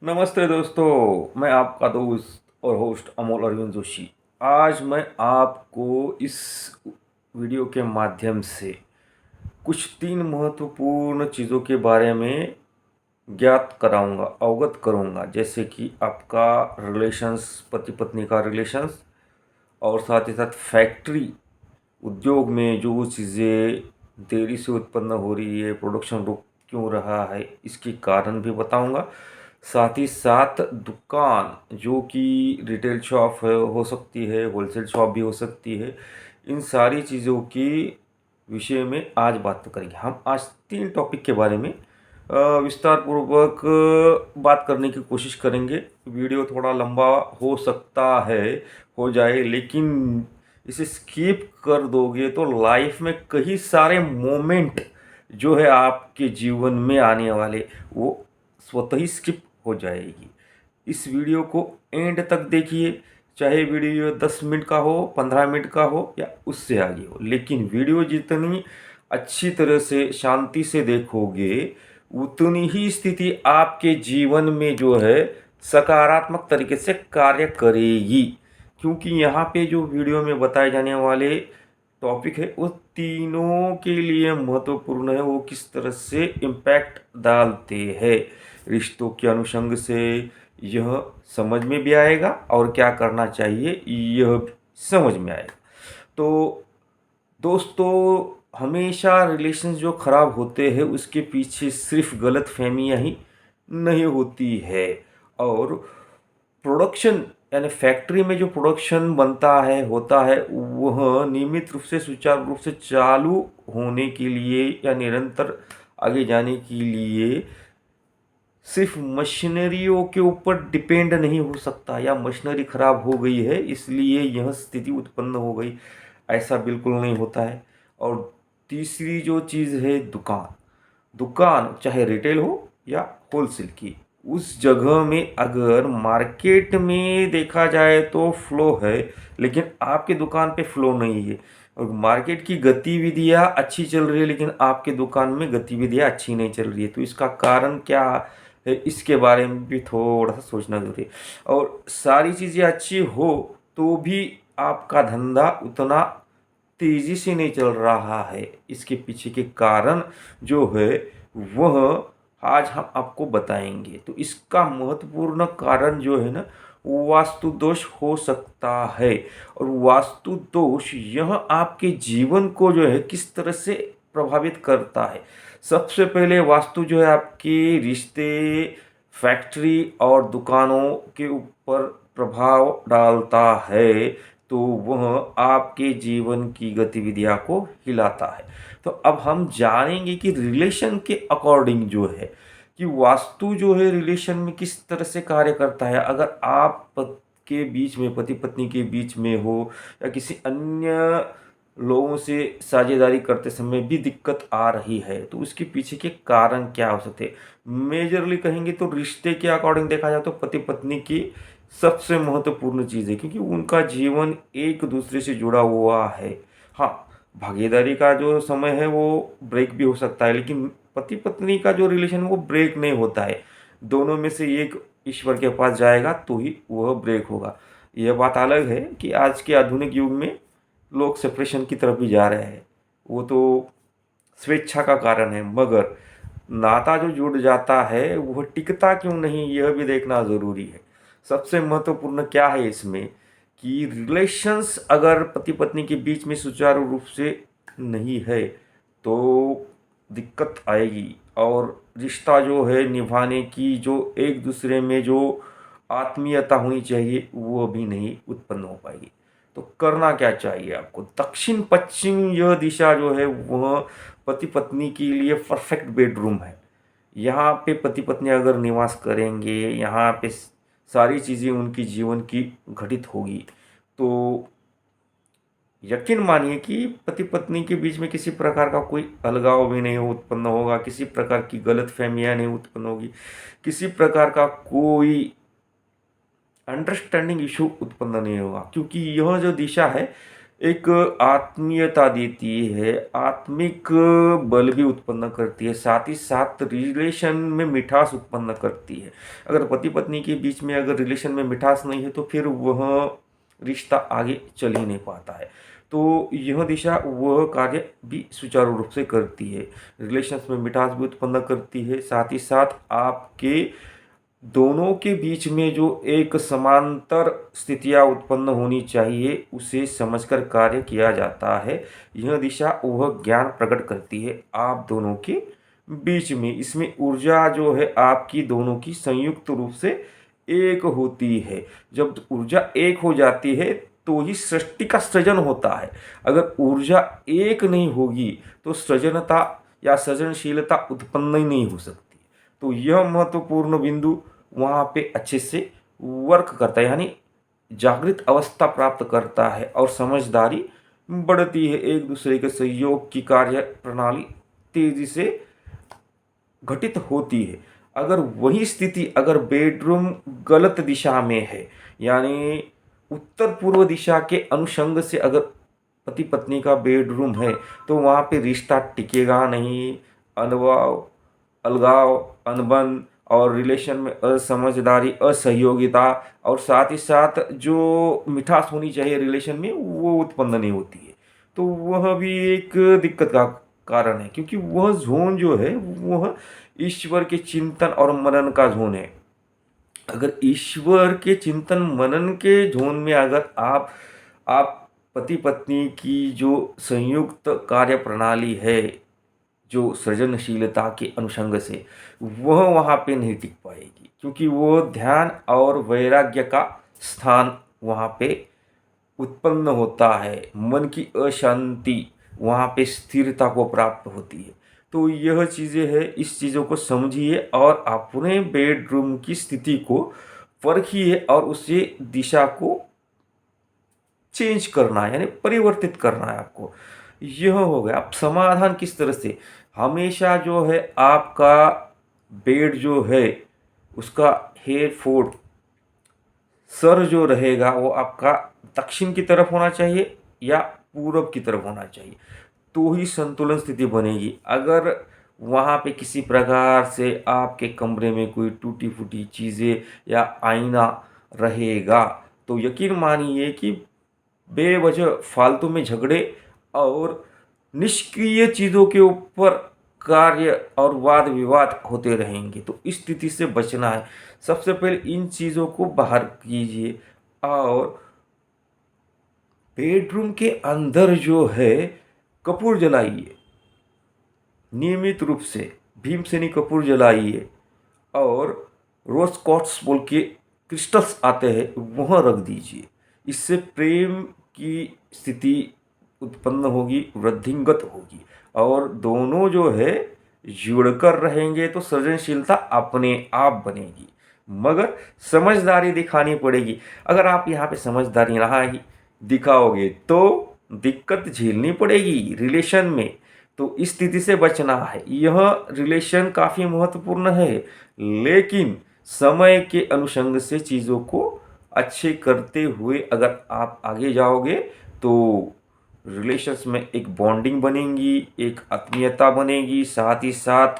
नमस्ते दोस्तों, मैं आपका दोस्त और होस्ट अमोल अरविंद जोशी। आज मैं आपको इस वीडियो के माध्यम से कुछ 3 महत्वपूर्ण चीज़ों के बारे में ज्ञात कराऊंगा, अवगत करूंगा। जैसे कि आपका रिलेशंस, पति पत्नी का रिलेशंस, और साथ ही साथ फैक्ट्री उद्योग में जो चीज़ें देरी से उत्पन्न हो रही है, प्रोडक्शन रुक क्यों रहा है, इसके कारण भी बताऊंगा। साथ ही साथ दुकान जो कि रिटेल शॉप हो सकती है, होलसेल शॉप भी हो सकती है, इन सारी चीज़ों की विषय में आज बात करेंगे। हम आज 3 टॉपिक के बारे में विस्तार पूर्वक बात करने की कोशिश करेंगे। वीडियो थोड़ा लंबा हो सकता है, हो जाए, लेकिन इसे स्किप कर दोगे तो लाइफ में कई सारे मोमेंट जो है आपके जीवन में आने वाले, वो स्वतः ही स्किप हो जाएगी। इस वीडियो को एंड तक देखिए, चाहे वीडियो 10 मिनट का हो, 15 मिनट का हो या उससे आगे हो, लेकिन वीडियो जितनी अच्छी तरह से शांति से देखोगे उतनी ही स्थिति आपके जीवन में जो है सकारात्मक तरीके से कार्य करेगी। क्योंकि यहाँ पे जो वीडियो में बताए जाने वाले टॉपिक है वो तीनों के लिए महत्वपूर्ण है। वो किस तरह से इम्पैक्ट डालते हैं रिश्तों के अनुषंग से, यह समझ में भी आएगा, और क्या करना चाहिए यह भी समझ में आएगा। तो दोस्तों, हमेशा रिलेशन जो ख़राब होते हैं उसके पीछे सिर्फ गलत फहमियाँ ही नहीं होती है, और प्रोडक्शन यानी फैक्ट्री में जो प्रोडक्शन बनता है, होता है, वह नियमित रूप से, सुचारू रूप से चालू होने के लिए या निरंतर आगे जाने के लिए सिर्फ मशीनरियों के ऊपर डिपेंड नहीं हो सकता, या मशीनरी खराब हो गई है इसलिए यह स्थिति उत्पन्न हो गई, ऐसा बिल्कुल नहीं होता है। और तीसरी जो चीज़ है, दुकान। दुकान चाहे रिटेल हो या होलसेल की, उस जगह में अगर मार्केट में देखा जाए तो फ्लो है, लेकिन आपके दुकान पे फ्लो नहीं है, और मार्केट की गतिविधियाँ अच्छी चल रही है लेकिन आपके दुकान में गतिविधियाँ अच्छी नहीं चल रही है, तो इसका कारण क्या है, इसके बारे में भी थोड़ा सा सोचना जरूरी है। और सारी चीज़ें अच्छी हो तो भी आपका धंधा उतना तेजी से नहीं चल रहा है, इसके पीछे के कारण जो है वह आज हम आपको बताएंगे। तो इसका महत्वपूर्ण कारण जो है ना, वो वास्तु दोष हो सकता है। और वास्तु दोष यह आपके जीवन को जो है किस तरह से प्रभावित करता है। सबसे पहले वास्तु जो है आपके रिश्ते, फैक्ट्री और दुकानों के ऊपर प्रभाव डालता है, तो वह आपके जीवन की गतिविधियां को हिलाता है। तो अब हम जानेंगे कि रिलेशन के अकॉर्डिंग जो है कि वास्तु जो है रिलेशन में किस तरह से कार्य करता है। अगर आप के बीच में, पति पत्नी के बीच में हो, या किसी अन्य लोगों से साझेदारी करते समय भी दिक्कत आ रही है, तो उसके पीछे के कारण क्या हो सकते हैं। मेजरली कहेंगे तो रिश्ते के अकॉर्डिंग देखा जाए तो पति पत्नी की सबसे महत्वपूर्ण चीज़ है, क्योंकि उनका जीवन एक दूसरे से जुड़ा हुआ है। हाँ, भागीदारी का जो समय है वो ब्रेक भी हो सकता है, लेकिन पति पत्नी का जो रिलेशन वो ब्रेक नहीं होता है। दोनों में से एक ईश्वर के पास जाएगा तो ही वह ब्रेक होगा। यह बात अलग है कि आज के आधुनिक युग में लोग सेपरेशन की तरफ भी जा रहे हैं, वो तो स्वेच्छा का कारण है, मगर नाता जो जुड़ जाता है वह टिकता क्यों नहीं, यह भी देखना ज़रूरी है। सबसे महत्वपूर्ण क्या है इसमें कि रिलेशंस अगर पति पत्नी के बीच में सुचारू रूप से नहीं है तो दिक्कत आएगी, और रिश्ता जो है निभाने की जो एक दूसरे में जो आत्मीयता होनी चाहिए वो भी नहीं उत्पन्न हो पाएगी। तो करना क्या चाहिए आपको, दक्षिण पश्चिम यह दिशा जो है वह पति पत्नी के लिए परफेक्ट बेडरूम है। यहाँ पे पति पत्नी अगर निवास करेंगे, यहाँ पे सारी चीज़ें उनकी जीवन की घटित होगी, तो यकीन मानिए कि पति पत्नी के बीच में किसी प्रकार का कोई अलगाव भी नहीं उत्पन्न होगा, किसी प्रकार की गलत फहमियाँ नहीं उत्पन्न होगी, किसी प्रकार का कोई अंडरस्टैंडिंग इशू उत्पन्न नहीं होगा। क्योंकि यह जो दिशा है एक आत्मीयता देती है, आत्मिक बल भी उत्पन्न करती है, साथ ही साथ रिलेशन में मिठास उत्पन्न करती है। अगर पति पत्नी के बीच में अगर रिलेशन में मिठास नहीं है तो फिर वह रिश्ता आगे चल ही नहीं पाता है। तो यह दिशा वह कार्य भी सुचारू रूप से करती है, रिलेशंस में मिठास भी उत्पन्न करती है, साथ ही साथ आपके दोनों के बीच में जो एक समांतर स्थितियाँ उत्पन्न होनी चाहिए उसे समझकर कार्य किया जाता है। यह दिशा वह ज्ञान प्रकट करती है आप दोनों के बीच में। इसमें ऊर्जा जो है आपकी दोनों की संयुक्त रूप से एक होती है। जब ऊर्जा एक हो जाती है तो ही सृष्टि का सृजन होता है। अगर ऊर्जा एक नहीं होगी तो सृजनता या सृजनशीलता उत्पन्न ही नहीं हो सकती। तो यह महत्वपूर्ण बिंदु वहाँ पे अच्छे से वर्क करता है, यानी जागृत अवस्था प्राप्त करता है और समझदारी बढ़ती है। एक दूसरे के सहयोग की कार्य प्रणाली तेजी से घटित होती है। अगर वही स्थिति अगर बेडरूम गलत दिशा में है, यानी उत्तर पूर्व दिशा के अनुषंग से अगर पति पत्नी का बेडरूम है तो वहाँ पे रिश्ता टिकेगा नहीं। अनवाव, अलगाव, अनबन और रिलेशन में असमझदारी, असहयोगिता और साथ ही साथ जो मिठास होनी चाहिए रिलेशन में वो उत्पन्न नहीं होती है। तो वह भी एक दिक्कत का कारण है, क्योंकि वह जोन जो है वह ईश्वर के चिंतन और मनन का जोन है। अगर ईश्वर के चिंतन मनन के जोन में अगर आप पति पत्नी की जो संयुक्त कार्य प्रणाली है, जो सृजनशीलता के अनुषंग से, वह वहाँ पे नहीं टिक पाएगी, क्योंकि वो ध्यान और वैराग्य का स्थान वहाँ पे उत्पन्न होता है। मन की अशांति वहाँ पे स्थिरता को प्राप्त होती है। तो यह चीज़ें हैं, इस चीज़ों को समझिए और अपने बेडरूम की स्थिति को परखिए और उसे दिशा को चेंज करना है, यानी परिवर्तित करना है आपको। यह हो गया। अब समाधान किस तरह से, हमेशा जो है आपका बेड जो है उसका हेड फोर्ड सर जो रहेगा वो आपका दक्षिण की तरफ होना चाहिए या पूरब की तरफ होना चाहिए, तो ही संतुलन स्थिति बनेगी। अगर वहाँ पे किसी प्रकार से आपके कमरे में कोई टूटी फूटी चीज़ें या आईना रहेगा तो यकीन मानिए कि बेवजह फालतू में झगड़े और निष्क्रिय चीज़ों के ऊपर कार्य और वाद विवाद होते रहेंगे। तो इस स्थिति से बचना है। सबसे पहले इन चीज़ों को बाहर कीजिए और बेडरूम के अंदर जो है कपूर जलाइए, नियमित रूप से भीमसेनी कपूर जलाइए और रोज क्वार्ट्स बोल के क्रिस्टल्स आते हैं वह रख दीजिए। इससे प्रेम की स्थिति उत्पन्न होगी, वृद्धिंगत होगी और दोनों जो है जुड़कर रहेंगे तो सृजनशीलता अपने आप बनेगी। मगर समझदारी दिखानी पड़ेगी। अगर आप यहाँ पे समझदारी नहीं दिखाओगे तो दिक्कत झेलनी पड़ेगी रिलेशन में। तो इस स्थिति से बचना है। यह रिलेशन काफ़ी महत्वपूर्ण है, लेकिन समय के अनुषंग से चीज़ों को अच्छे करते हुए अगर आप आगे जाओगे तो रिलेशंस में एक बॉन्डिंग बनेगी, एक आत्मीयता बनेगी, साथ ही साथ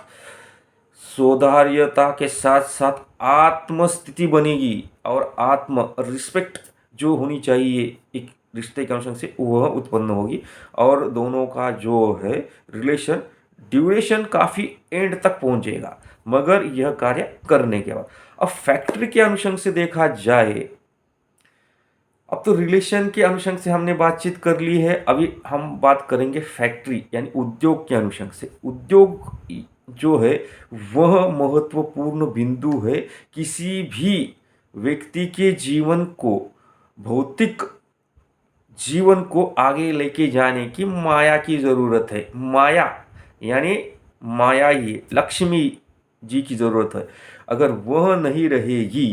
सौहार्दता के साथ साथ आत्मस्थिति बनेगी और आत्म रिस्पेक्ट जो होनी चाहिए एक रिश्ते के अनुसार से वह उत्पन्न होगी और दोनों का जो है रिलेशन ड्यूरेशन काफ़ी एंड तक पहुंचेगा। मगर यह कार्य करने के बाद अब फैक्ट्री के अनुषंग से देखा जाए, अब तो रिलेशन के अनुषंग से हमने बातचीत कर ली है, अभी हम बात करेंगे फैक्ट्री यानी उद्योग के अनुषंग से। उद्योग जो है वह महत्वपूर्ण बिंदु है किसी भी व्यक्ति के जीवन को, भौतिक जीवन को आगे लेके जाने की माया की ज़रूरत है। माया यानी माया ही लक्ष्मी जी की ज़रूरत है। अगर वह नहीं रहेगी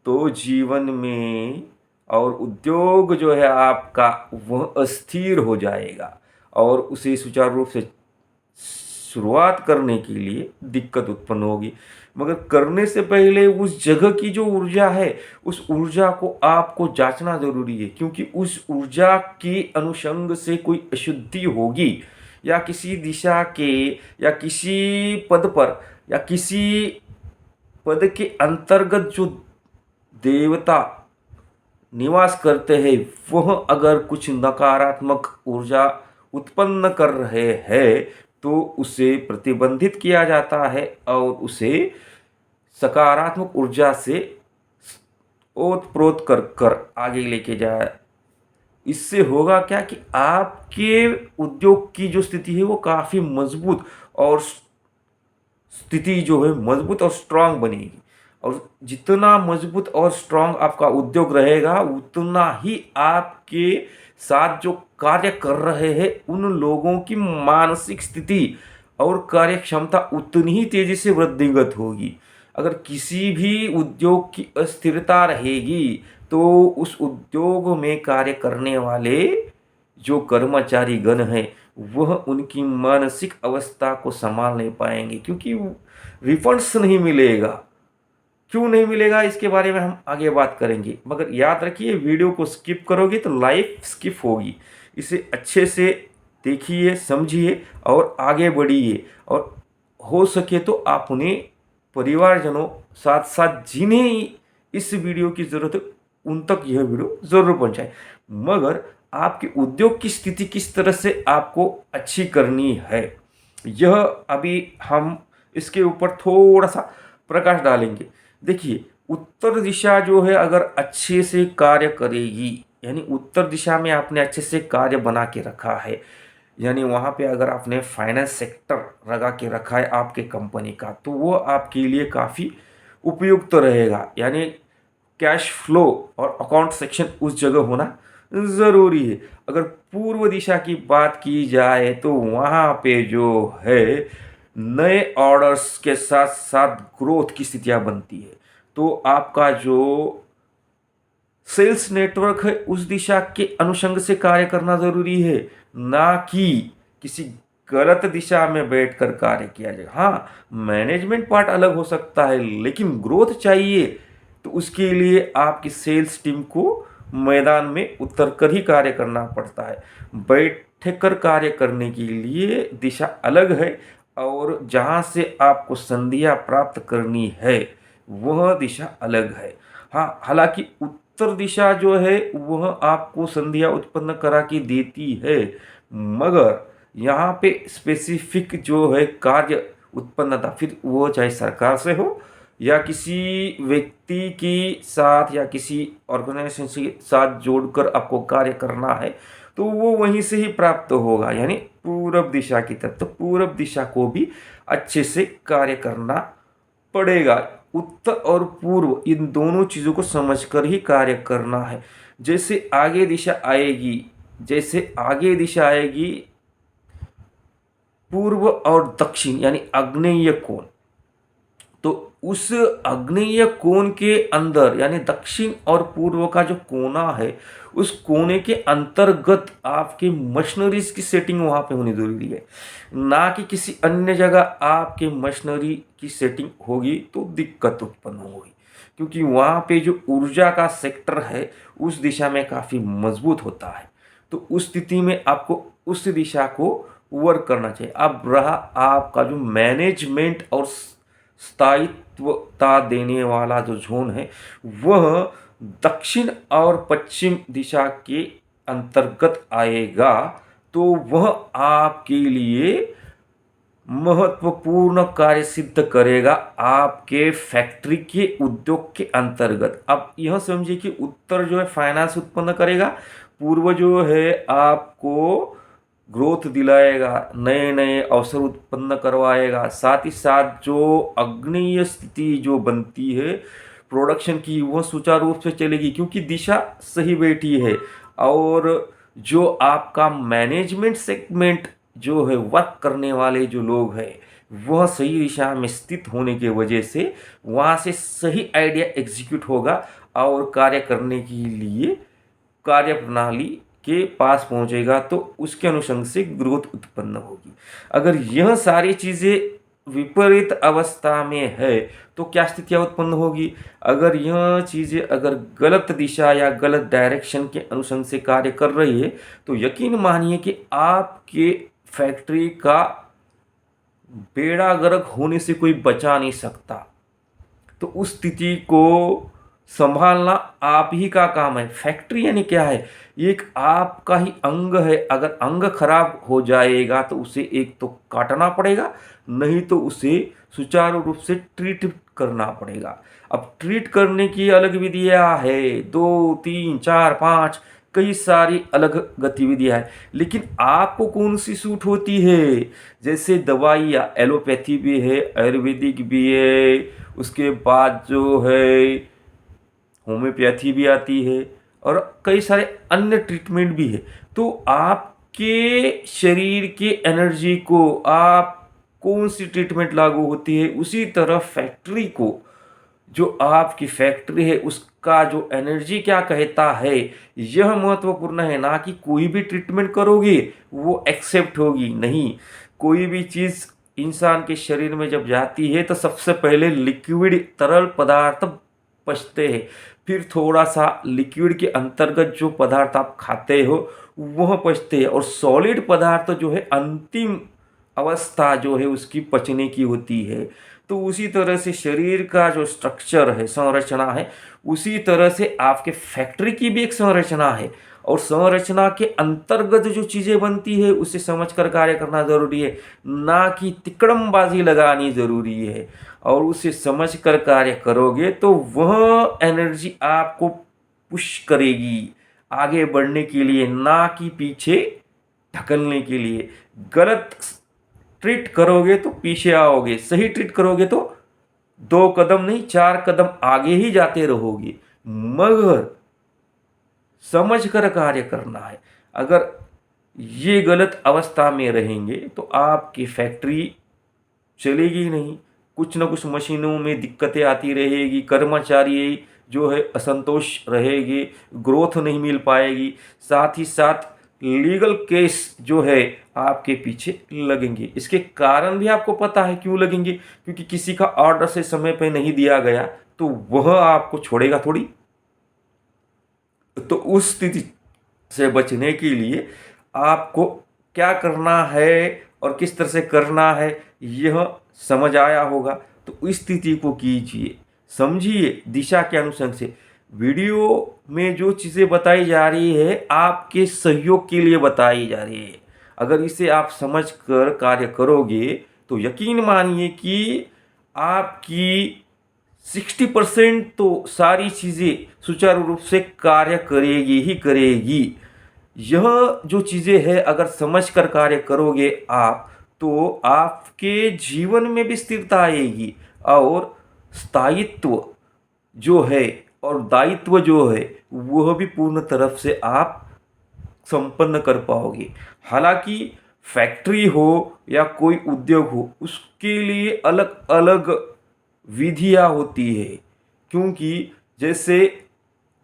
तो जीवन में और उद्योग जो है आपका वह अस्थिर हो जाएगा और उसे सुचारू रूप से शुरुआत करने के लिए दिक्कत उत्पन्न होगी। मगर करने से पहले उस जगह की जो ऊर्जा है, उस ऊर्जा को आपको जांचना ज़रूरी है, क्योंकि उस ऊर्जा के अनुषंग से कोई अशुद्धि होगी या किसी दिशा के या किसी पद पर या किसी पद के अंतर्गत जो देवता निवास करते हैं, वह अगर कुछ नकारात्मक ऊर्जा उत्पन्न कर रहे हैं तो उसे प्रतिबंधित किया जाता है और उसे सकारात्मक ऊर्जा से ओतप्रोत कर कर आगे लेके जाए। इससे होगा क्या कि आपके उद्योग की जो स्थिति है वो काफ़ी मजबूत और स्थिति जो है मजबूत और स्ट्रांग बनेगी। और जितना मजबूत और स्ट्रांग आपका उद्योग रहेगा, उतना ही आपके साथ जो कार्य कर रहे हैं उन लोगों की मानसिक स्थिति और कार्य क्षमता उतनी ही तेजी से वृद्धिंगत होगी। अगर किसी भी उद्योग की अस्थिरता रहेगी तो उस उद्योग में कार्य करने वाले जो कर्मचारी गण हैं वह उनकी मानसिक अवस्था को संभाल नहीं पाएंगे, क्योंकि रिफंड्स नहीं मिलेगा। क्यों नहीं मिलेगा इसके बारे में हम आगे बात करेंगे, मगर याद रखिए वीडियो को स्किप करोगे तो लाइफ स्किप होगी। इसे अच्छे से देखिए, समझिए और आगे बढ़िए, और हो सके तो आप उन्हें परिवारजनों साथ साथ जिन्हें इस वीडियो की ज़रूरत है उन तक यह वीडियो ज़रूर पहुंचाएं। मगर आपके उद्योग की स्थिति किस तरह से आपको अच्छी करनी है, यह अभी हम इसके ऊपर थोड़ा सा प्रकाश डालेंगे। देखिए, उत्तर दिशा जो है अगर अच्छे से कार्य करेगी, यानी उत्तर दिशा में आपने अच्छे से कार्य बना के रखा है, यानी वहाँ पे अगर आपने फाइनेंस सेक्टर लगा के रखा है आपके कंपनी का, तो वो आपके लिए काफ़ी उपयुक्त रहेगा। यानी कैश फ्लो और अकाउंट सेक्शन उस जगह होना ज़रूरी है। अगर पूर्व दिशा की बात की जाए तो वहाँ पे जो है नए ऑर्डर्स के साथ साथ ग्रोथ की स्थितियाँ बनती है। तो आपका जो सेल्स नेटवर्क है उस दिशा के अनुषंग से कार्य करना ज़रूरी है, ना कि किसी गलत दिशा में बैठकर कार्य किया जाए। हाँ, मैनेजमेंट पार्ट अलग हो सकता है, लेकिन ग्रोथ चाहिए तो उसके लिए आपकी सेल्स टीम को मैदान में उतर कर ही कार्य करना पड़ता है। बैठ कर कार्य करने के लिए दिशा अलग है, और जहाँ से आपको संधियाँ प्राप्त करनी है वह दिशा अलग है। हाँ, हालांकि उत्तर दिशा जो है वह आपको संधियाँ उत्पन्न करा के देती है, मगर यहाँ पे स्पेसिफिक जो है कार्य उत्पन्नता, फिर वो चाहे सरकार से हो या किसी व्यक्ति के साथ या किसी ऑर्गेनाइजेशन के साथ जोड़कर आपको कार्य करना है, तो वो वहीं से ही प्राप्त होगा, यानी पूरब दिशा की तरफ। तो पूरब दिशा को भी अच्छे से कार्य करना पड़ेगा। उत्तर और पूर्व इन दोनों चीज़ों को समझकर ही कार्य करना है। जैसे आगे दिशा आएगी, पूर्व और दक्षिण यानी आग्नेय कोण, तो उस आग्नेय कोण के अंदर यानी दक्षिण और पूर्व का जो कोना है, उस कोने के अंतर्गत आपके मशीनरीज की सेटिंग वहाँ पे होनी जरूरी है, ना कि किसी अन्य जगह आपके मशीनरी की सेटिंग होगी तो दिक्कत उत्पन्न होगी, क्योंकि वहाँ पे जो ऊर्जा का सेक्टर है उस दिशा में काफ़ी मजबूत होता है। तो उस स्थिति में आपको उस दिशा को वर्क करना चाहिए। अब रहा आपका जो मैनेजमेंट और स्थायित्वता देने वाला जो जोन है, वह दक्षिण और पश्चिम दिशा के अंतर्गत आएगा। तो वह आपके लिए महत्वपूर्ण कार्य सिद्ध करेगा आपके फैक्ट्री के उद्योग के अंतर्गत। अब यह समझिए कि उत्तर जो है फाइनेंस उत्पन्न करेगा, पूर्व जो है आपको ग्रोथ दिलाएगा, नए नए अवसर उत्पन्न करवाएगा, साथ ही साथ जो अग्नेय स्थिति जो बनती है प्रोडक्शन की वह सुचारू रूप से चलेगी, क्योंकि दिशा सही बैठी है। और जो आपका मैनेजमेंट सेगमेंट जो है, वर्क करने वाले जो लोग हैं, वह सही दिशा में स्थित होने की वजह से वहाँ से सही आइडिया एग्जीक्यूट होगा और कार्य करने के लिए कार्य प्रणाली के पास पहुंचेगा, तो उसके अनुषंग से ग्रोथ उत्पन्न होगी। अगर यह सारी चीज़ें विपरीत अवस्था में है तो क्या स्थितियाँ उत्पन्न होगी। अगर यह चीज़ें अगर गलत दिशा या गलत डायरेक्शन के अनुसंग से कार्य कर रही है तो यकीन मानिए कि आपके फैक्ट्री का बेड़ा गर्क होने से कोई बचा नहीं सकता। तो उस स्थिति को संभालना आप ही का काम है। फैक्ट्री यानी क्या है? ये एक आपका ही अंग है। अगर अंग खराब हो जाएगा तो उसे एक तो काटना पड़ेगा, नहीं तो उसे सुचारू रूप से ट्रीट करना पड़ेगा। अब ट्रीट करने की अलग विधियाँ है, 2, 3, 4, 5 कई सारी अलग गतिविधियाँ है, लेकिन आपको कौन सी सूट होती है? जैसे दवाइयाँ एलोपैथी भी है, आयुर्वेदिक भी है, उसके बाद जो है होम्योपैथी भी आती है और कई सारे अन्य ट्रीटमेंट भी है। तो आपके शरीर के एनर्जी को आप कौन सी ट्रीटमेंट लागू होती है, उसी तरह फैक्ट्री को, जो आपकी फैक्ट्री है उसका जो एनर्जी क्या कहता है, यह महत्वपूर्ण है। ना कि कोई भी ट्रीटमेंट करोगे वो एक्सेप्ट होगी, नहीं। कोई भी चीज़ इंसान के शरीर में जब जाती है तो सबसे पहले लिक्विड तरल पदार्थ पचते हैं, फिर थोड़ा सा लिक्विड के अंतर्गत जो पदार्थ आप खाते हो वह पचते हैं, और सॉलिड पदार्थ जो है अंतिम अवस्था जो है उसकी पचने की होती है। तो उसी तरह से शरीर का जो स्ट्रक्चर है, संरचना है, उसी तरह से आपके फैक्ट्री की भी एक संरचना है, और संरचना के अंतर्गत जो चीज़ें बनती है उसे समझकर कार्य करना ज़रूरी है, ना कि तिकड़मबाजी लगानी ज़रूरी है। और उसे समझकर कार्य करोगे तो वह एनर्जी आपको पुश करेगी आगे बढ़ने के लिए, ना कि पीछे ढकलने के लिए। गलत ट्रीट करोगे तो पीछे आओगे, सही ट्रीट करोगे तो 2 कदम नहीं 4 कदम आगे ही जाते रहोगे। मगर समझ कर कार्य करना है। अगर ये गलत अवस्था में रहेंगे तो आपकी फैक्ट्री चलेगी नहीं, कुछ न कुछ मशीनों में दिक्कतें आती रहेगी, कर्मचारी जो है असंतोष रहेगी, ग्रोथ नहीं मिल पाएगी, साथ ही साथ लीगल केस जो है आपके पीछे लगेंगे। इसके कारण भी आपको पता है क्यों लगेंगे, क्योंकि किसी का ऑर्डर से समय पे नहीं दिया गया तो वह आपको छोड़ेगा थोड़ी। तो उस स्थिति से बचने के लिए आपको क्या करना है और किस तरह से करना है यह समझ आया होगा। तो इस स्थिति को कीजिए, समझिए दिशा के अनुसार से। वीडियो में जो चीज़ें बताई जा रही है आपके सहयोग के लिए बताई जा रही है। अगर इसे आप समझ कर कार्य करोगे तो यकीन मानिए कि आपकी 60% तो सारी चीज़ें सुचारू रूप से कार्य करेगी ही करेगी। यह जो चीज़ें हैं अगर समझ कर कार्य करोगे आप, तो आपके जीवन में भी स्थिरता आएगी, और स्थायित्व जो है और दायित्व जो है वह भी पूर्ण तरफ से आप संपन्न कर पाओगे। हालांकि फैक्ट्री हो या कोई उद्योग हो उसके लिए अलग अलग विधियाँ होती है, क्योंकि जैसे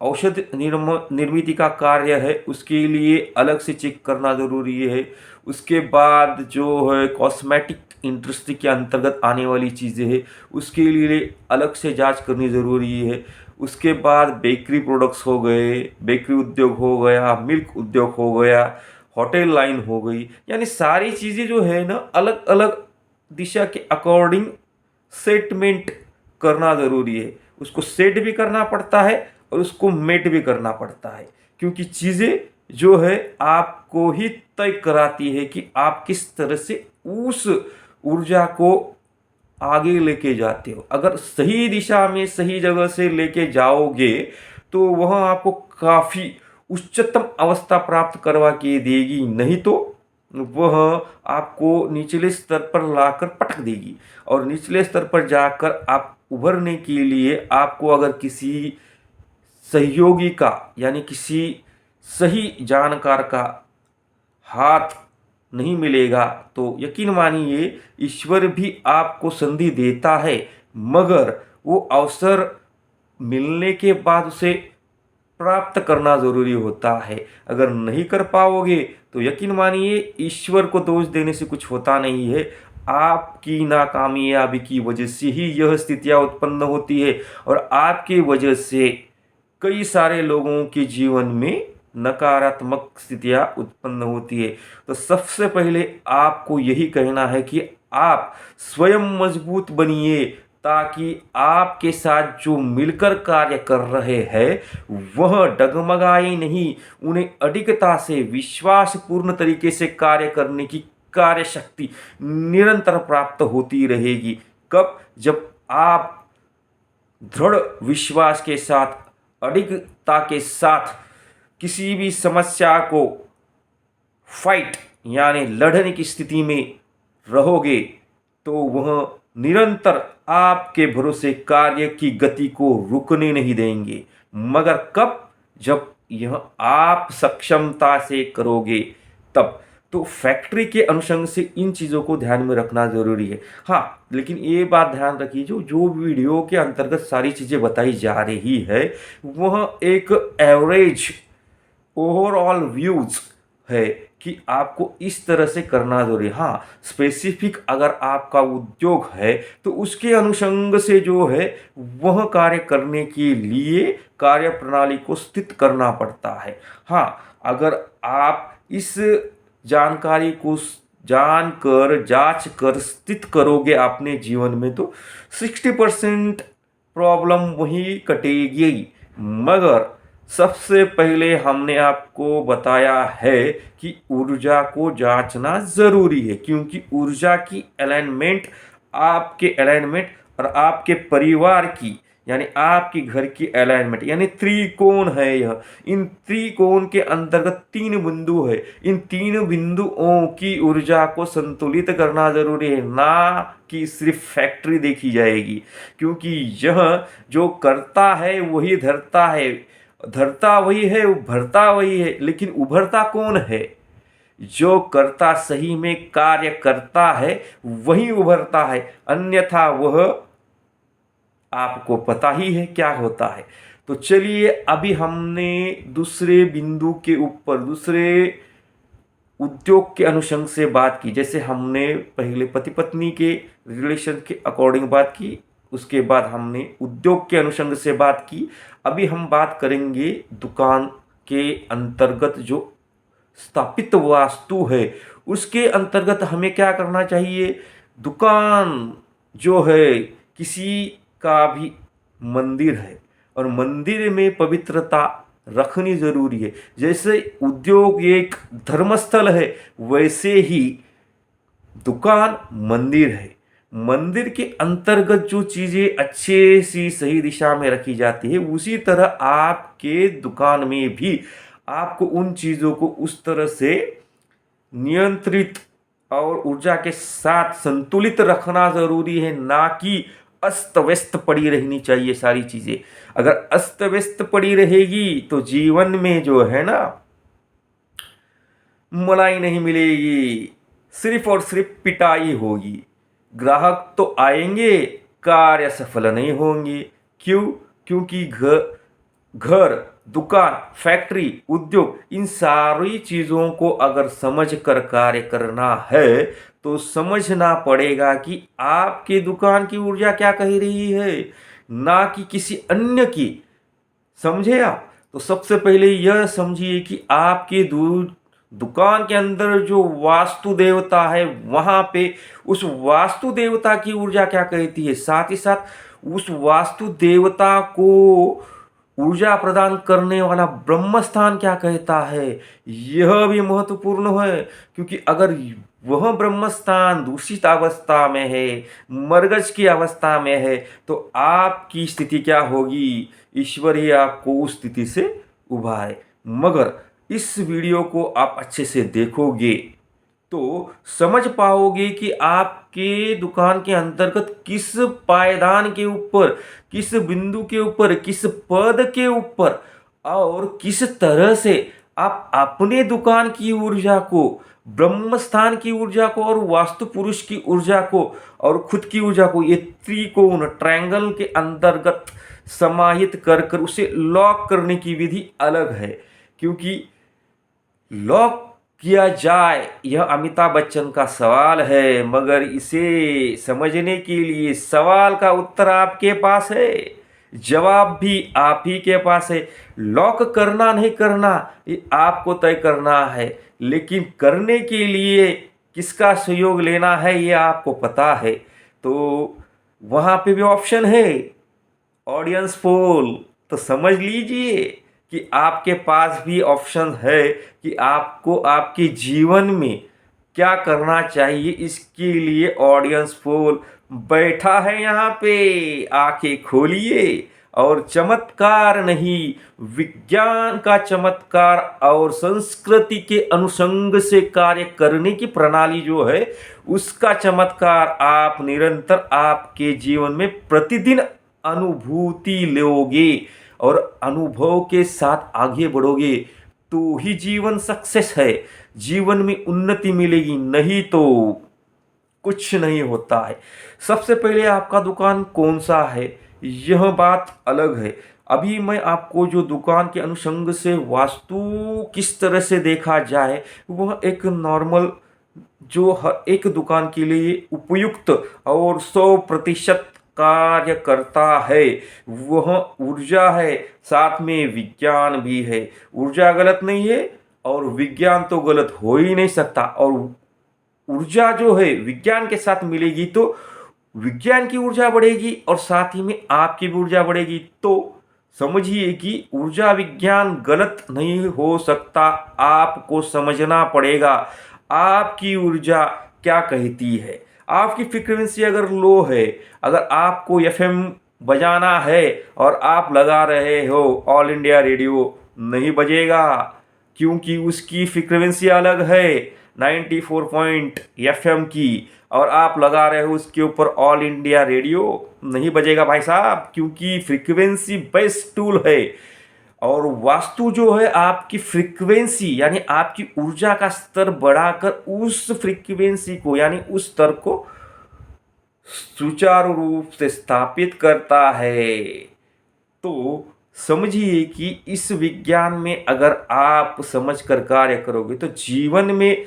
औषध निर्मित का कार्य है उसके लिए अलग से चेक करना ज़रूरी है। उसके बाद जो है कॉस्मेटिक इंडस्ट्री के अंतर्गत आने वाली चीज़ें हैं उसके लिए अलग से जांच करनी ज़रूरी है। उसके बाद बेकरी प्रोडक्ट्स हो गए, बेकरी उद्योग हो गया, मिल्क उद्योग हो गया, होटल लाइन हो गई, यानी सारी चीज़ें जो है ना अलग अलग दिशा के अकॉर्डिंग सेटमेंट करना ज़रूरी है। उसको सेट भी करना पड़ता है और उसको मेट भी करना पड़ता है, क्योंकि चीज़ें जो है आपको ही तय कराती है कि आप किस तरह से उस ऊर्जा को आगे लेके जाते हो। अगर सही दिशा में सही जगह से लेके जाओगे तो वह आपको काफ़ी उच्चतम अवस्था प्राप्त करवा के देगी, नहीं तो वह आपको निचले स्तर पर लाकर पटक देगी। और निचले स्तर पर जाकर आप उभरने के लिए आपको अगर किसी सहयोगी का यानी किसी सही जानकार का हाथ नहीं मिलेगा तो यकीन मानिए ईश्वर भी आपको संधि देता है, मगर वो अवसर मिलने के बाद उसे प्राप्त करना ज़रूरी होता है। अगर नहीं कर पाओगे तो यकीन मानिए ईश्वर को दोष देने से कुछ होता नहीं है, आपकी नाकामयाबी की वजह से ही यह स्थितियाँ उत्पन्न होती है और आपकी वजह से कई सारे लोगों के जीवन में नकारात्मक स्थितियाँ उत्पन्न होती है। तो सबसे पहले आपको यही कहना है कि आप स्वयं मजबूत बनिए, ताकि आपके साथ जो मिलकर कार्य कर रहे हैं वह डगमगाए नहीं, उन्हें अडिगता से विश्वासपूर्ण तरीके से कार्य करने की कार्य शक्ति निरंतर प्राप्त होती रहेगी। कब? जब आप दृढ़ विश्वास के साथ, अडिगता के साथ किसी भी समस्या को फाइट यानी लड़ने की स्थिति में रहोगे, तो वह निरंतर आपके भरोसे कार्य की गति को रुकने नहीं देंगे। मगर कब? जब यह आप सक्षमता से करोगे तब। तो फैक्ट्री के अनुषंग से इन चीज़ों को ध्यान में रखना ज़रूरी है। हाँ, लेकिन ये बात ध्यान रखिए, जो वीडियो के अंतर्गत सारी चीज़ें बताई जा रही है वह एक एवरेज ओवरऑल व्यूज है कि आपको इस तरह से करना जरूरी है। हाँ, स्पेसिफिक अगर आपका उद्योग है तो उसके अनुषंग से जो है वह कार्य करने के लिए कार्य प्रणाली को स्थित करना पड़ता है। हाँ, अगर आप इस जानकारी को जानकर जांच कर स्थित करोगे अपने जीवन में, तो 60% प्रॉब्लम वही कटेगी। मगर सबसे पहले हमने आपको बताया है कि ऊर्जा को जांचना ज़रूरी है, क्योंकि ऊर्जा की अलाइनमेंट, आपके अलाइनमेंट और आपके परिवार की यानी आपके घर की अलाइनमेंट यानी त्रिकोण है यह। इन त्रिकोण के अंतर्गत 3 बिंदु है। इन 3 बिंदुओं की ऊर्जा को संतुलित करना जरूरी है, ना कि सिर्फ फैक्ट्री देखी जाएगी, क्योंकि यह जो करता है वही धरता है, धरता वही है, उभरता वही है। लेकिन उभरता कौन है? जो करता सही में कार्य करता है वही उभरता है, अन्यथा वह आपको पता ही है क्या होता है। तो चलिए, अभी हमने दूसरे बिंदु के ऊपर, दूसरे उद्योग के अनुषंग से बात की। जैसे हमने पहले पति पत्नी के रिलेशन के अकॉर्डिंग बात की, उसके बाद हमने उद्योग के अनुषंग से बात की। अभी हम बात करेंगे दुकान के अंतर्गत जो स्थापित वास्तु है उसके अंतर्गत हमें क्या करना चाहिए। दुकान जो है किसी का भी मंदिर है और मंदिर में पवित्रता रखनी जरूरी है। जैसे उद्योग एक धर्मस्थल है, वैसे ही दुकान मंदिर है। मंदिर के अंतर्गत जो चीज़ें अच्छे सी सही दिशा में रखी जाती है, उसी तरह आपके दुकान में भी आपको उन चीज़ों को उस तरह से नियंत्रित और ऊर्जा के साथ संतुलित रखना ज़रूरी है, ना कि अस्त व्यस्त पड़ी रहनी चाहिए सारी चीज़ें। अगर अस्त व्यस्त पड़ी रहेगी तो जीवन में जो है ना, मलाई नहीं मिलेगी, सिर्फ और सिर्फ पिटाई होगी। ग्राहक तो आएंगे, कार्य सफल नहीं होंगे। क्यों? क्योंकि घर, दुकान, फैक्ट्री, उद्योग, इन सारी चीज़ों को अगर समझ कर कार्य करना है तो समझना पड़ेगा कि आपकी दुकान की ऊर्जा क्या कह रही है, ना कि किसी अन्य की। समझे आप? तो सबसे पहले यह समझिए कि आपके दुकान के अंदर जो वास्तु देवता है वहाँ पे उस वास्तु देवता की ऊर्जा क्या कहती है, साथ ही साथ उस वास्तु देवता को ऊर्जा प्रदान करने वाला ब्रह्म स्थान क्या कहता है, यह भी महत्वपूर्ण है। क्योंकि अगर वह ब्रह्म स्थान दूषित अवस्था में है, मरगज की अवस्था में है, तो आपकी स्थिति क्या होगी, ईश्वर ही आपको उस स्थिति से उबारे। मगर इस वीडियो को आप अच्छे से देखोगे तो समझ पाओगे कि आपके दुकान के अंतर्गत किस पायदान के ऊपर, किस बिंदु के ऊपर, किस पद के ऊपर और किस तरह से आप अपने दुकान की ऊर्जा को, ब्रह्म स्थान की ऊर्जा को और वास्तु पुरुष की ऊर्जा को और खुद की ऊर्जा को, ये त्रिकोण ट्रायंगल के अंतर्गत समाहित कर उसे लॉक करने की विधि अलग है। क्योंकि लॉक किया जाए, यह अमिताभ बच्चन का सवाल है। मगर इसे समझने के लिए सवाल का उत्तर आपके पास है, जवाब भी आप ही के पास है। लॉक करना नहीं करना ये आपको तय करना है, लेकिन करने के लिए किसका सहयोग लेना है ये आपको पता है। तो वहाँ पे भी ऑप्शन है, ऑडियंस पोल। तो समझ लीजिए कि आपके पास भी ऑप्शन है कि आपको आपके जीवन में क्या करना चाहिए। इसके लिए ऑडियंस पोल बैठा है यहाँ पे, आंखें खोलिए और चमत्कार नहीं, विज्ञान का चमत्कार और संस्कृति के अनुषंग से कार्य करने की प्रणाली जो है उसका चमत्कार आप निरंतर आपके जीवन में प्रतिदिन अनुभूति लोगे और अनुभव के साथ आगे बढ़ोगे तो ही जीवन सक्सेस है, जीवन में उन्नति मिलेगी, नहीं तो कुछ नहीं होता है। सबसे पहले आपका दुकान कौन सा है यह बात अलग है। अभी मैं आपको जो दुकान के अनुषंग से वास्तु किस तरह से देखा जाए वह एक नॉर्मल जो हर एक दुकान के लिए उपयुक्त और 100% कार्य करता है वह ऊर्जा है, साथ में विज्ञान भी है। ऊर्जा गलत नहीं है और विज्ञान तो गलत हो ही नहीं सकता। और ऊर्जा जो है विज्ञान के साथ मिलेगी तो विज्ञान की ऊर्जा बढ़ेगी और साथ ही में आपकी भी ऊर्जा बढ़ेगी। तो समझिए कि ऊर्जा विज्ञान गलत नहीं हो सकता, आपको समझना पड़ेगा आपकी ऊर्जा क्या कहती है। आपकी फ्रीक्वेंसी अगर लो है, अगर आपको एफएम बजाना है और आप लगा रहे हो ऑल इंडिया रेडियो, नहीं बजेगा क्योंकि उसकी फ्रीक्वेंसी अलग है 94 पॉइंट एफएम की, और आप लगा रहे हो उसके ऊपर ऑल इंडिया रेडियो, नहीं बजेगा भाई साहब, क्योंकि फ्रीक्वेंसी बेस्ट टूल है। और वास्तु जो है आपकी फ्रीक्वेंसी यानी आपकी ऊर्जा का स्तर बढ़ाकर उस फ्रीक्वेंसी को यानी उस स्तर को सुचारू रूप से स्थापित करता है। तो समझिए कि इस विज्ञान में अगर आप समझ कर कार्य करोगे तो जीवन में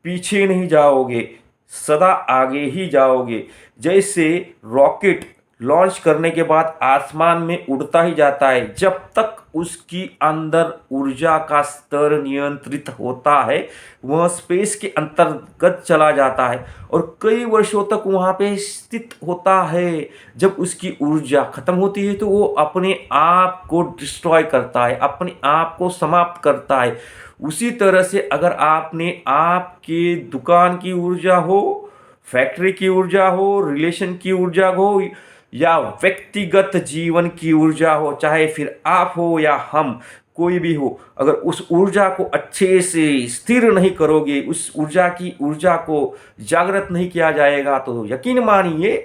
पीछे नहीं जाओगे, सदा आगे ही जाओगे। जैसे रॉकेट लॉन्च करने के बाद आसमान में उड़ता ही जाता है, जब तक उसकी अंदर ऊर्जा का स्तर नियंत्रित होता है वह स्पेस के अंतर्गत चला जाता है और कई वर्षों तक वहाँ पे स्थित होता है। जब उसकी ऊर्जा खत्म होती है तो वो अपने आप को डिस्ट्रॉय करता है, अपने आप को समाप्त करता है। उसी तरह से अगर आपने आपके दुकान की ऊर्जा हो, फैक्ट्री की ऊर्जा हो, रिलेशन की ऊर्जा हो या व्यक्तिगत जीवन की ऊर्जा हो, चाहे फिर आप हो या हम कोई भी हो, अगर उस ऊर्जा को अच्छे से स्थिर नहीं करोगे, उस ऊर्जा को जागृत नहीं किया जाएगा तो यकीन मानिए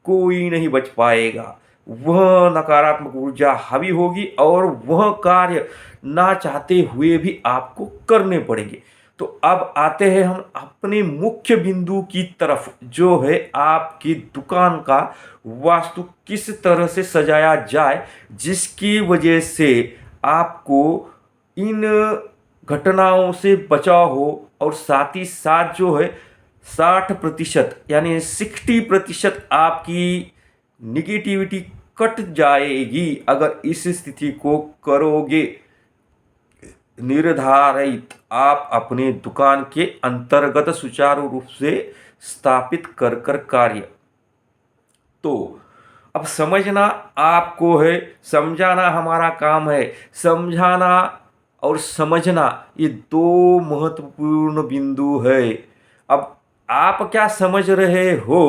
कोई नहीं बच पाएगा। वह नकारात्मक ऊर्जा हावी होगी और वह कार्य ना चाहते हुए भी आपको करने पड़ेंगे। तो अब आते हैं हम अपने मुख्य बिंदु की तरफ, जो है आपकी दुकान का वास्तु किस तरह से सजाया जाए जिसकी वजह से आपको इन घटनाओं से बचाव हो और साथ ही साथ जो है 60% यानी 60% आपकी निगेटिविटी कट जाएगी अगर इस स्थिति को करोगे। निर्धारित आप अपने दुकान के अंतर्गत सुचारू रूप से स्थापित कर कार्य। तो अब समझना आपको है, समझाना हमारा काम है। समझाना और समझना ये दो महत्वपूर्ण बिंदु है। अब आप क्या समझ रहे हो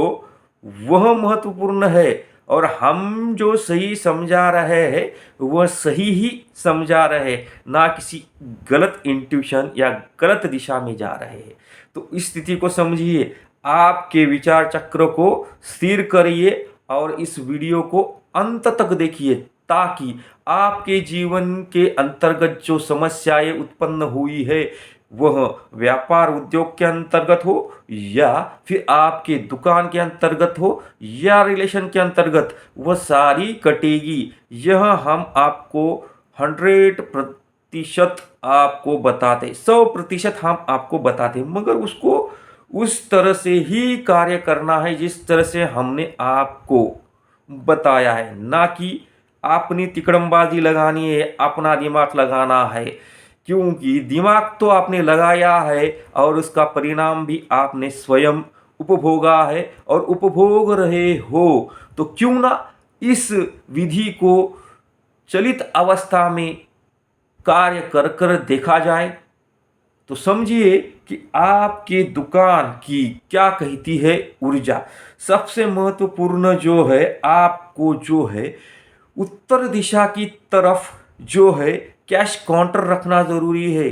वह महत्वपूर्ण है और हम जो सही समझा रहे हैं वह सही ही समझा रहे हैं, ना किसी गलत इंट्यूशन या गलत दिशा में जा रहे हैं। तो इस स्थिति को समझिए, आपके विचार चक्र को स्थिर करिए और इस वीडियो को अंत तक देखिए ताकि आपके जीवन के अंतर्गत जो समस्याएं उत्पन्न हुई है वह व्यापार उद्योग के अंतर्गत हो या फिर आपके दुकान के अंतर्गत हो या रिलेशन के अंतर्गत, वह सारी कटेगी। यह हम आपको प्रतिशत आपको बताते, 100% हम आपको बताते, मगर उसको उस तरह से ही कार्य करना है जिस तरह से हमने आपको बताया है, ना कि अपनी तिकड़मबाजी लगानी है, अपना दिमाग लगाना है। क्योंकि दिमाग तो आपने लगाया है और उसका परिणाम भी आपने स्वयं उपभोगा है और उपभोग रहे हो, तो क्यों ना इस विधि को चलित अवस्था में कार्य कर कर देखा जाए। तो समझिए कि आपके दुकान की क्या कहती है ऊर्जा। सबसे महत्वपूर्ण जो है, आपको जो है उत्तर दिशा की तरफ जो है कैश काउंटर रखना जरूरी है,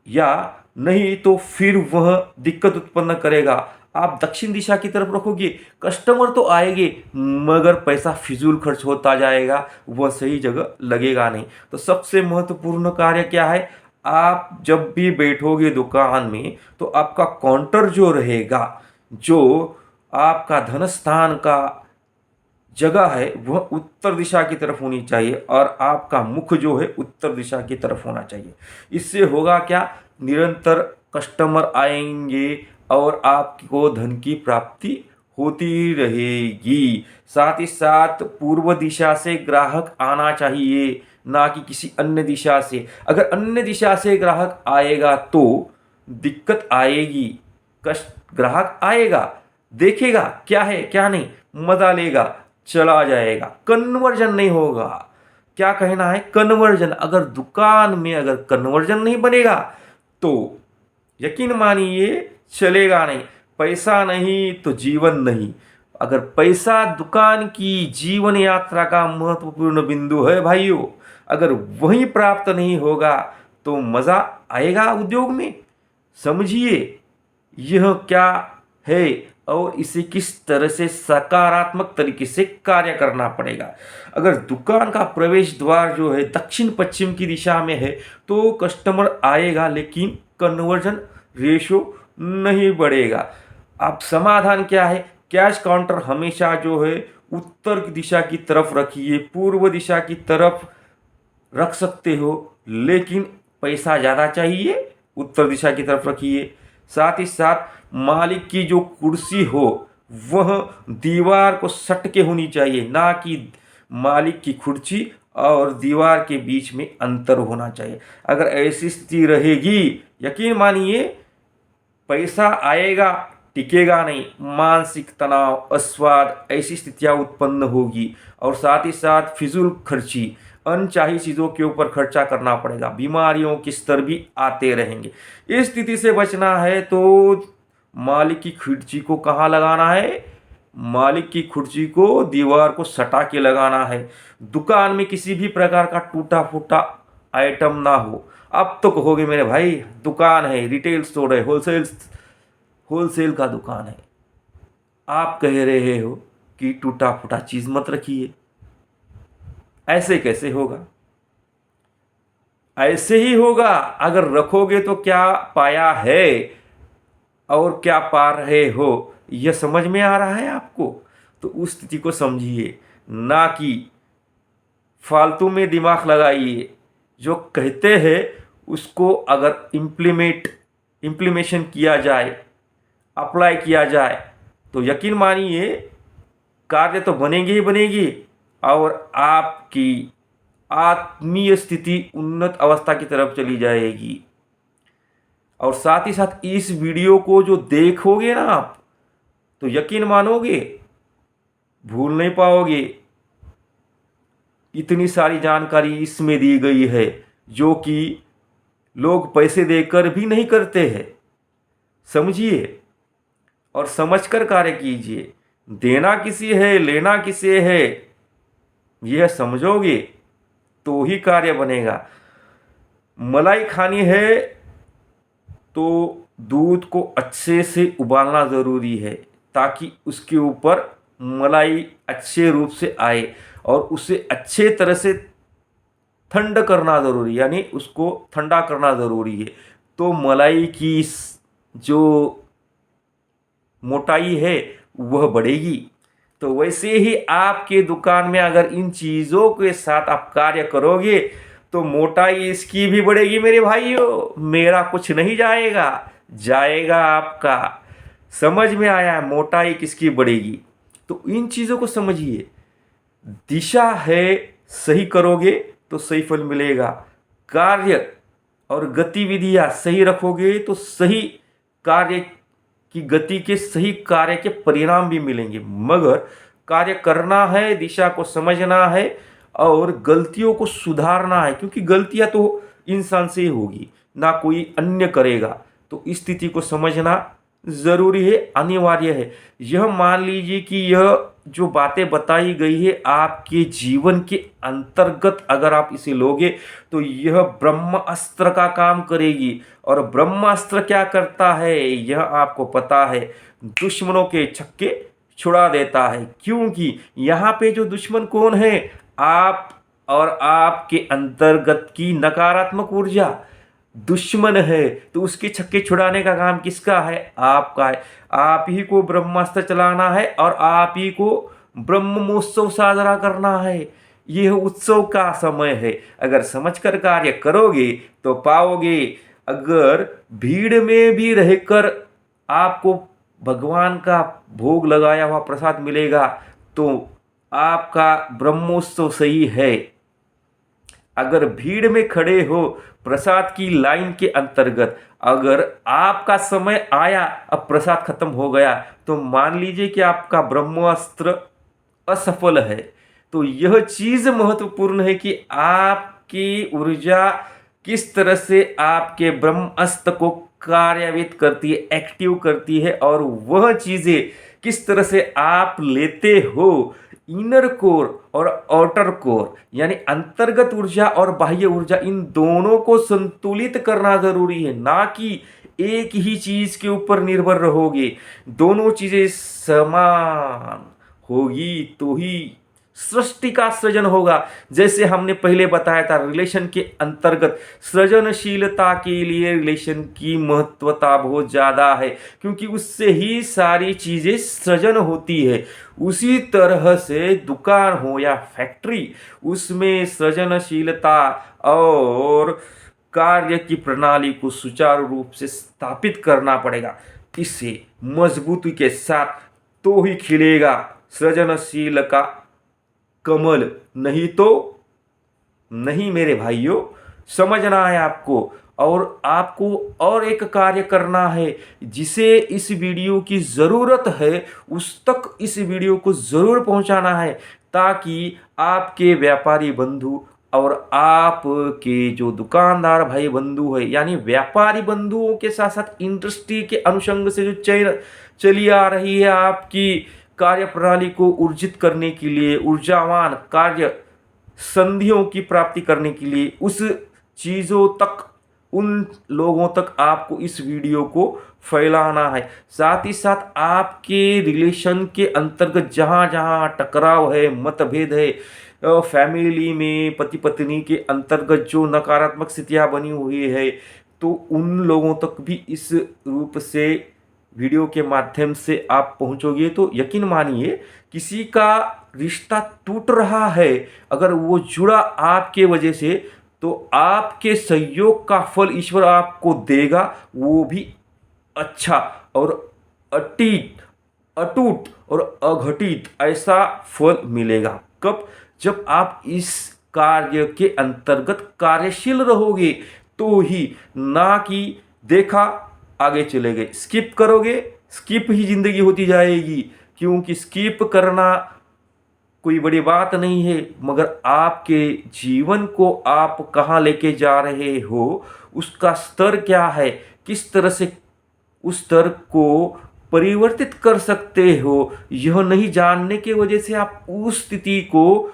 या नहीं तो फिर वह दिक्कत उत्पन्न करेगा। आप दक्षिण दिशा की तरफ रखोगे, कस्टमर तो आएंगे मगर पैसा फिजूल खर्च होता जाएगा, वह सही जगह लगेगा नहीं। तो सबसे महत्वपूर्ण कार्य क्या है, आप जब भी बैठोगे दुकान में तो आपका काउंटर जो रहेगा, जो आपका धन स्थान का जगह है, वह उत्तर दिशा की तरफ होनी चाहिए और आपका मुख जो है उत्तर दिशा की तरफ होना चाहिए। इससे होगा क्या, निरंतर कस्टमर आएंगे और आपको धन की प्राप्ति होती रहेगी। साथ ही साथ पूर्व दिशा से ग्राहक आना चाहिए, ना कि किसी अन्य दिशा से। अगर अन्य दिशा से ग्राहक आएगा तो दिक्कत आएगी। ग्राहक आएगा, देखेगा क्या है क्या नहीं, मजा लेगा, चला जाएगा, कन्वर्जन नहीं होगा। क्या कहना है, कन्वर्जन। अगर दुकान में अगर कन्वर्जन नहीं बनेगा तो यकीन मानिए चलेगा नहीं। पैसा नहीं तो जीवन नहीं। अगर पैसा दुकान की जीवन यात्रा का महत्वपूर्ण बिंदु है भाइयों, अगर वही प्राप्त नहीं होगा तो मजा आएगा उद्योग में। समझिए यह क्या है और इसे किस तरह से सकारात्मक तरीके से कार्य करना पड़ेगा। अगर दुकान का प्रवेश द्वार जो है दक्षिण पश्चिम की दिशा में है तो कस्टमर आएगा लेकिन कन्वर्जन रेशो नहीं बढ़ेगा। अब समाधान क्या है, कैश काउंटर हमेशा जो है उत्तर दिशा की तरफ रखिए, पूर्व दिशा की तरफ रख सकते हो, लेकिन पैसा ज़्यादा चाहिए उत्तर दिशा की तरफ रखिए। साथ ही साथ मालिक की जो कुर्सी हो वह दीवार को सट के होनी चाहिए, ना कि मालिक की कुर्सी और दीवार के बीच में अंतर होना चाहिए। अगर ऐसी स्थिति रहेगी, यकीन मानिए पैसा आएगा, टिकेगा नहीं, मानसिक तनाव, अस्वाद, ऐसी स्थितियां उत्पन्न होगी और साथ ही साथ फिजूल खर्ची, अनचाही चीज़ों के ऊपर खर्चा करना पड़ेगा, बीमारियों के स्तर भी आते रहेंगे। इस स्थिति से बचना है तो मालिक की खुर्ची को कहाँ लगाना है, मालिक की खुर्ची को दीवार को सटा के लगाना है। दुकान में किसी भी प्रकार का टूटा फूटा आइटम ना हो। अब तो कहोगे मेरे भाई दुकान है, रिटेल स्टोर है, होलसेल का दुकान है, आप कह रहे हो कि टूटा फूटा चीज मत रखिए। ऐसे कैसे होगा, ऐसे ही होगा। अगर रखोगे तो क्या पाया है और क्या पा रहे हो, यह समझ में आ रहा है आपको। तो उस स्थिति को समझिए, ना कि फालतू में दिमाग लगाइए। जो कहते हैं उसको अगर इम्प्लीमेशन किया जाए, अप्लाई किया जाए, तो यकीन मानिए कार्य तो बनेगी ही बनेगी और आपकी आत्मीय स्थिति उन्नत अवस्था की तरफ चली जाएगी। और साथ ही साथ इस वीडियो को जो देखोगे ना आप, तो यकीन मानोगे, भूल नहीं पाओगे। इतनी सारी जानकारी इसमें दी गई है जो कि लोग पैसे देकर भी नहीं करते हैं। समझिए और समझकर कार्य कीजिए। देना किसी है, लेना किसे है, यह समझोगे तो ही कार्य बनेगा। मलाई खानी है तो दूध को अच्छे से उबालना ज़रूरी है ताकि उसके ऊपर मलाई अच्छे रूप से आए और उसे अच्छे तरह से ठंड करना ज़रूरी, यानी उसको ठंडा करना ज़रूरी है। तो मलाई की जो मोटाई है वह बढ़ेगी। तो वैसे ही आपके दुकान में अगर इन चीज़ों के साथ आप कार्य करोगे तो मोटाई इसकी भी बढ़ेगी मेरे भाइयों। मेरा कुछ नहीं जाएगा, जाएगा आपका। समझ में आया है मोटाई किसकी बढ़ेगी? तो इन चीज़ों को समझिए। दिशा है, सही करोगे तो सही फल मिलेगा। कार्य और गतिविधियां सही रखोगे तो सही कार्य की गति के सही कार्य के परिणाम भी मिलेंगे। मगर कार्य करना है, दिशा को समझना है और गलतियों को सुधारना है, क्योंकि गलतियां तो इंसान से ही होगी, ना कोई अन्य करेगा। तो इस स्थिति को समझना जरूरी है, अनिवार्य है। यह मान लीजिए कि यह जो बातें बताई गई है आपके जीवन के अंतर्गत अगर आप इसे लोगे तो यह ब्रह्म अस्त्र का काम करेगी। और ब्रह्म अस्त्र क्या करता है यह आपको पता है, दुश्मनों के छक्के छुड़ा देता है। क्योंकि यहाँ पे जो दुश्मन कौन है? आप और आपके अंतर्गत की नकारात्मक ऊर्जा दुश्मन है। तो उसके छक्के छुड़ाने का काम किसका है? आपका है। आप ही को ब्रह्मास्त्र चलाना है और आप ही को ब्रह्मोत्सव साजरा करना है। यह उत्सव का समय है। अगर समझकर कार्य करोगे तो पाओगे। अगर भीड़ में भी रहकर आपको भगवान का भोग लगाया हुआ प्रसाद मिलेगा तो आपका ब्रह्मोत्सव सही है। अगर भीड़ में खड़े हो प्रसाद की लाइन के अंतर्गत, अगर आपका समय आया अब प्रसाद खत्म हो गया तो मान लीजिए कि आपका ब्रह्मास्त्र असफल है। तो यह चीज महत्वपूर्ण है कि आपकी ऊर्जा किस तरह से आपके ब्रह्मास्त्र को कार्यान्वित करती है, एक्टिव करती है, और वह चीजें किस तरह से आप लेते हो। इनर कोर और आउटर कोर यानी अंतर्गत ऊर्जा और बाह्य ऊर्जा, इन दोनों को संतुलित करना जरूरी है। ना कि एक ही चीज के ऊपर निर्भर रहोगे। दोनों चीजें समान होगी तो ही सृष्टि का सृजन होगा। जैसे हमने पहले बताया था, रिलेशन के अंतर्गत सृजनशीलता के लिए रिलेशन की महत्वता बहुत ज़्यादा है, क्योंकि उससे ही सारी चीज़ें सृजन होती है। उसी तरह से दुकान हो या फैक्ट्री, उसमें सृजनशीलता और कार्य की प्रणाली को सुचारू रूप से स्थापित करना पड़ेगा। इसे मजबूती के साथ तो ही खिलेगा सृजनशील का कमल, नहीं तो नहीं मेरे भाइयों। समझना है आपको, और आपको और एक कार्य करना है जिसे इस वीडियो की ज़रूरत है, उस तक इस वीडियो को ज़रूर पहुंचाना है, ताकि आपके व्यापारी बंधु और आपके जो दुकानदार भाई बंधु है, यानी व्यापारी बंधुओं के साथ साथ इंडस्ट्री के अनुषंग से जो चली आ रही है आपकी कार्य प्रणाली को ऊर्जित करने के लिए, ऊर्जावान कार्य संधियों की प्राप्ति करने के लिए, उस चीज़ों तक, उन लोगों तक आपको इस वीडियो को फैलाना है। साथ ही साथ आपके रिलेशन के अंतर्गत जहाँ जहाँ टकराव है, मतभेद है, फैमिली में पति पत्नी के अंतर्गत जो नकारात्मक स्थितियाँ बनी हुई है, तो उन लोगों तक भी इस रूप से वीडियो के माध्यम से आप पहुंचोगे तो यकीन मानिए, किसी का रिश्ता टूट रहा है, अगर वो जुड़ा आपके वजह से, तो आपके सहयोग का फल ईश्वर आपको देगा, वो भी अच्छा और अटूट और अघटित ऐसा फल मिलेगा। कब? जब आप इस कार्य के अंतर्गत कार्यशील रहोगे तो ही, ना कि देखा आगे चले गए। स्किप करोगे, स्किप ही जिंदगी होती जाएगी, क्योंकि स्किप करना कोई बड़ी बात नहीं है, मगर आपके जीवन को आप कहाँ लेके जा रहे हो, उसका स्तर क्या है, किस तरह से उस स्तर को परिवर्तित कर सकते हो, यह नहीं जानने की वजह से आप उस स्थिति को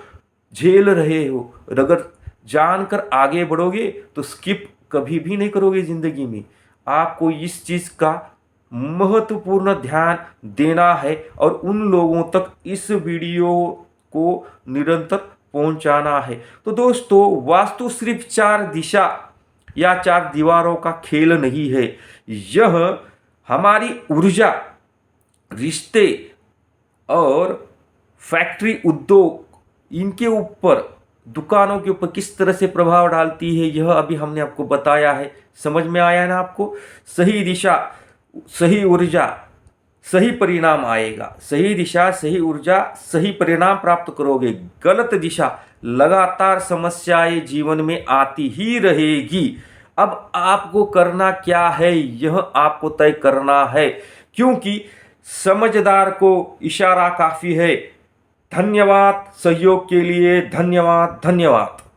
झेल रहे हो। अगर जानकर आगे बढ़ोगे तो स्किप कभी भी नहीं करोगे जिंदगी में। आपको इस चीज़ का महत्वपूर्ण ध्यान देना है और उन लोगों तक इस वीडियो को निरंतर पहुंचाना है। तो दोस्तों, वास्तु सिर्फ 4 दिशा या 4 दीवारों का खेल नहीं है। यह हमारी ऊर्जा, रिश्ते और फैक्ट्री, उद्योग, इनके ऊपर दुकानों के ऊपर किस तरह से प्रभाव डालती है, यह अभी हमने आपको बताया है। समझ में आया ना आपको? सही दिशा, सही ऊर्जा, सही परिणाम आएगा। सही दिशा, सही ऊर्जा, सही परिणाम प्राप्त करोगे। गलत दिशा, लगातार समस्याएं जीवन में आती ही रहेगी। अब आपको करना क्या है, यह आपको तय करना है, क्योंकि समझदार को इशारा काफी है। धन्यवाद सहयोग के लिए, धन्यवाद धन्यवाद।